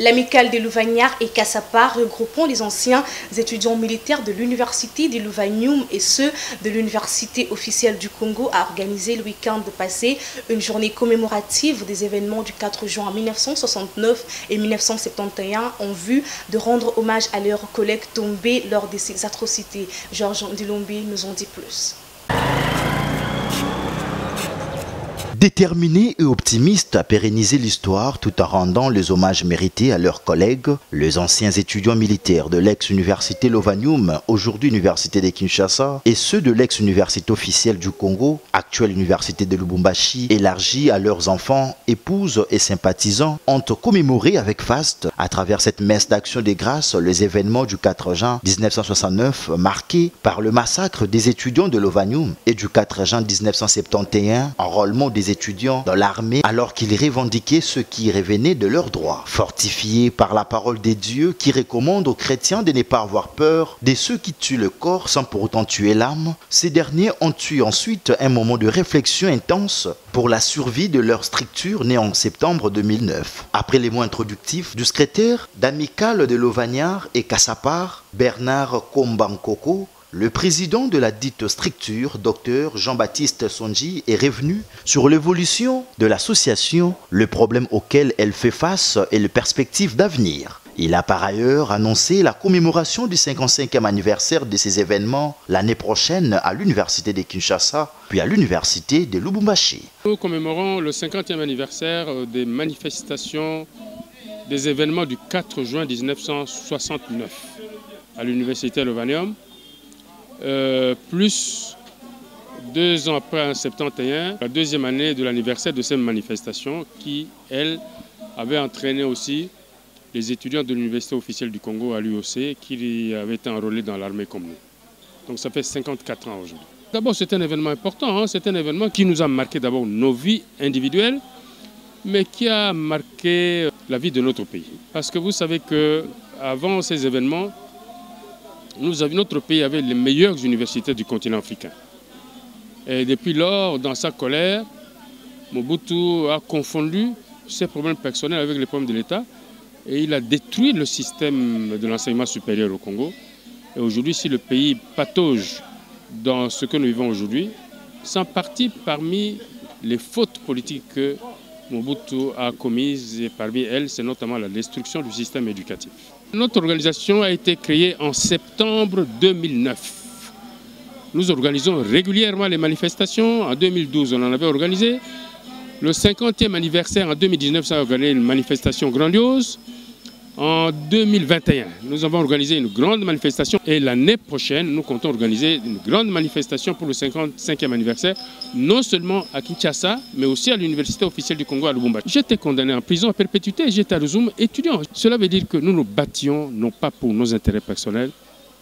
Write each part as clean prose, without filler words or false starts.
L'amicale des Louvagnards et Cassapar, regroupant les anciens étudiants militaires de l'université de Louvagnoum et ceux de l'université officielle du Congo, a organisé le week-end passé une journée commémorative des événements du 4 juin 1969 et 1971 en vue de rendre hommage à leurs collègues tombés lors de ces atrocités. Georges Ndilombe nous en dit plus. Déterminés et optimistes à pérenniser l'histoire tout en rendant les hommages mérités à leurs collègues, les anciens étudiants militaires de l'ex-université Louvagnoum, aujourd'hui université de Kinshasa, et ceux de l'ex-université officielle du Congo, actuelle université de Lubumbashi, élargie à leurs enfants, épouses et sympathisants, ont commémoré avec faste, à travers cette messe d'action des grâces, les événements du 4 juin 1969 marqués par le massacre des étudiants de Louvagnoum et du 4 juin 1971, enrôlement des étudiants dans l'armée alors qu'ils revendiquaient ce qui revenait de leurs droits. Fortifiés par la parole des dieux qui recommande aux chrétiens de ne pas avoir peur de ceux qui tuent le corps sans pour autant tuer l'âme, ces derniers ont eu ensuite un moment de réflexion intense pour la survie de leur structure née en septembre 2009. Après les mots introductifs du secrétaire d'amicale de Louvagnards et Cassapar, Bernard Kombankoko, le président de la dite structure, Dr Jean-Baptiste Sonji, est revenu sur l'évolution de l'association, le problème auquel elle fait face et les perspectives d'avenir. Il a par ailleurs annoncé la commémoration du 55e anniversaire de ces événements l'année prochaine à l'université de Kinshasa, puis à l'université de Lubumbashi. Nous commémorons le 50e anniversaire des manifestations des événements du 4 juin 1969 à l'université Louvagnoum. Plus 2 ans après, en 71, la deuxième année de l'anniversaire de ces manifestations qui, elle, avait entraîné aussi les étudiants de l'université officielle du Congo à l'UOC qui avaient été enrôlés dans l'armée comme nous. Donc ça fait 54 ans aujourd'hui. D'abord, c'est un événement important, c'est un événement qui nous a marqué d'abord nos vies individuelles, mais qui a marqué la vie de notre pays. Parce que vous savez qu'avant ces événements, notre pays avait les meilleures universités du continent africain. Et depuis lors, dans sa colère, Mobutu a confondu ses problèmes personnels avec les problèmes de l'État et il a détruit le système de l'enseignement supérieur au Congo. Et aujourd'hui, si le pays patauge dans ce que nous vivons aujourd'hui, c'est en partie parmi les fautes politiques que Mobutu a commises et parmi elles, c'est notamment la destruction du système éducatif. Notre organisation a été créée en septembre 2009. Nous organisons régulièrement les manifestations. En 2012, on en avait organisé. Le 50e anniversaire en 2019, ça a organisé une manifestation grandiose. En 2021, nous avons organisé une grande manifestation et l'année prochaine, nous comptons organiser une grande manifestation pour le 55e anniversaire, non seulement à Kinshasa, mais aussi à l'université officielle du Congo à Lubumbashi. J'étais condamné en prison à perpétuité et j'étais à Louzoum étudiant. Cela veut dire que nous nous battions, non pas pour nos intérêts personnels,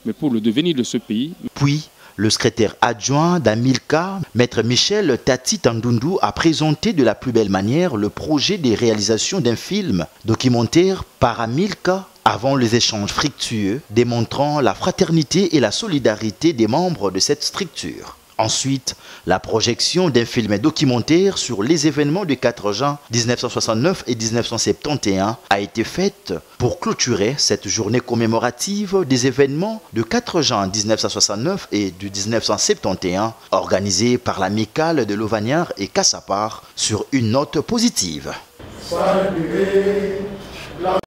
mais pour le devenir de ce pays. Puis, le secrétaire adjoint d'Amilca, Maître Michel Tati Tandundu, a présenté de la plus belle manière le projet de réalisation d'un film documentaire par Amilca avant les échanges fructueux démontrant la fraternité et la solidarité des membres de cette structure. Ensuite, la projection d'un film documentaire sur les événements du 4 juin 1969 et 1971 a été faite pour clôturer cette journée commémorative des événements du 4 juin 1969 et du 1971 organisée par l'amicale de Louvagnards et Cassapar sur une note positive. Saluez